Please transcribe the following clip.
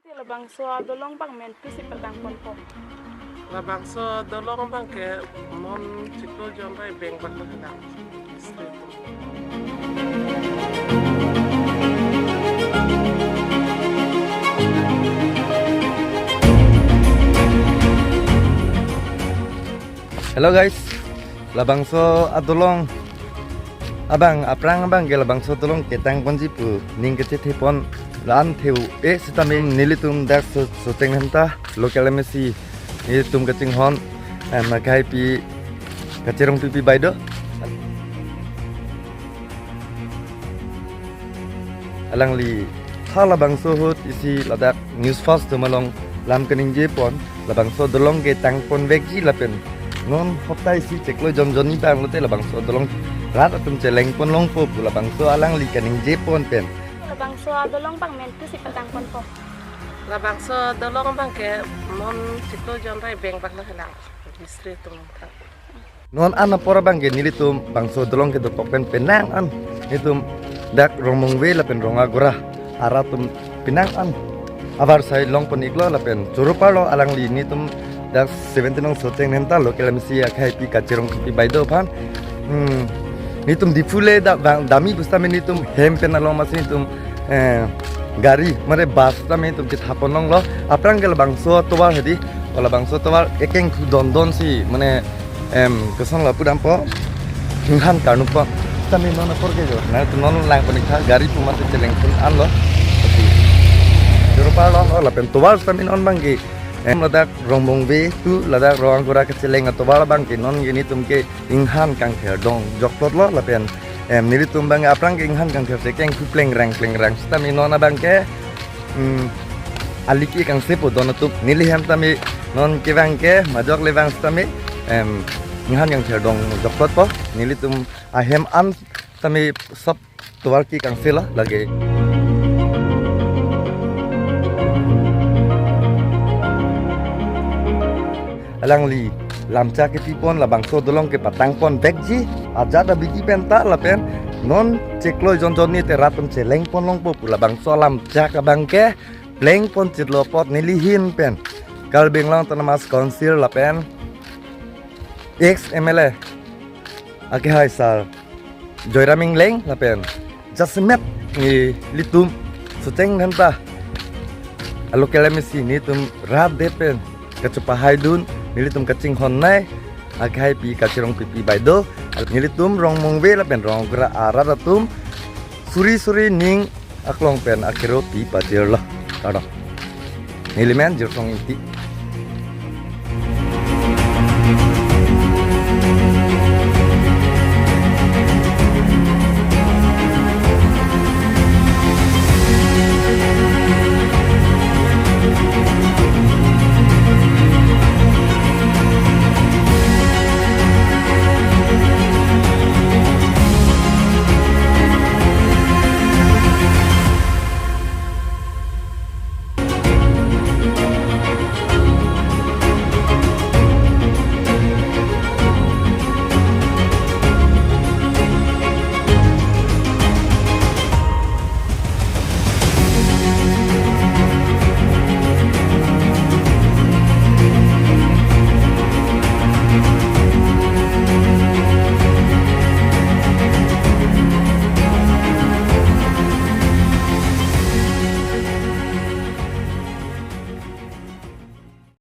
Labang so dolong bang men pisi pedang pon po. Labang so dolong bang ke non ciklo jontai beng bang lang. Hello guys, labangso adolong abang aprang abang ke labangso tolong ketang ponji pu ning kecit hipon lan theu sitaming nilitum dak soteng hanta lokal mesi nilitum kecing hon makai pi kacerong pipi baido alang li hala bangso hot isi ladak news fast tumalong lam kening jepon labangso dolong ke tang pon vegji lapen non hoptai si ceklo joni bang lote labang so dolong rat atum celeng pon long po labang so alang li kaning jepon pen Labang so dolong bang men pisi pedang pon po. Labang so dolong bang ke non ciklo jontai beng bang lang. Istri tum. non ana pora bang ke nilitum bang so dolong ke dotok pen penang an itum dak romong we lapen ronga gora aratum pinang an abar sai long pon iklo lapen churupalo alang li nitum dak 17 nong soteng nenta lokal mesi akai pi kacerong pi baido pan nitum difule da dami bustame nitum hem penalong masin nitum gari mare bas tame nitum kit haponong lo aprang gel bangso towar hedi ola bangso towar ekeng don si mane keson la pudam po nghan karnu po tame nona porge jo na tu non lang panikha gari pu mate celeng pun an lo Europa lo la pen towar tame non banggi ladak rombong be tu ladak roang gora keceleng atau bala bang ke non gini tum ke inghan kang kher dong joktot lo lapen nili tum bang aprang ke inghan kang kher sekeng ku pleng rang stami nona bang ke aliki kang sepo don tu nili ham tami non ke bang ke majok le bang stami inghan kang kher dong joktot po nili tum ahem an tami sab tuwal ki kang sela lagi alang li lamca ke tipon labang so dolong ke patang pon vegji ajada bigi penta lapen non ceklo jon ni te ratum celeng pon long po labang so lamca ka bangke pleng pon citlo pot nilihin pen kal beng long tanamas konsil lapen x ml ake hai sal joiraming leng lapen jasmet ni litum suteng hanta alokele mesi ni tum rap depen kecupa haidun nilitum kacing honnai agai pi kacirong pipi baido nilitum rong mongwe lapen rong gra araratum suri ning aklong pen akhiro pi patir lah kado nilimen jirong inti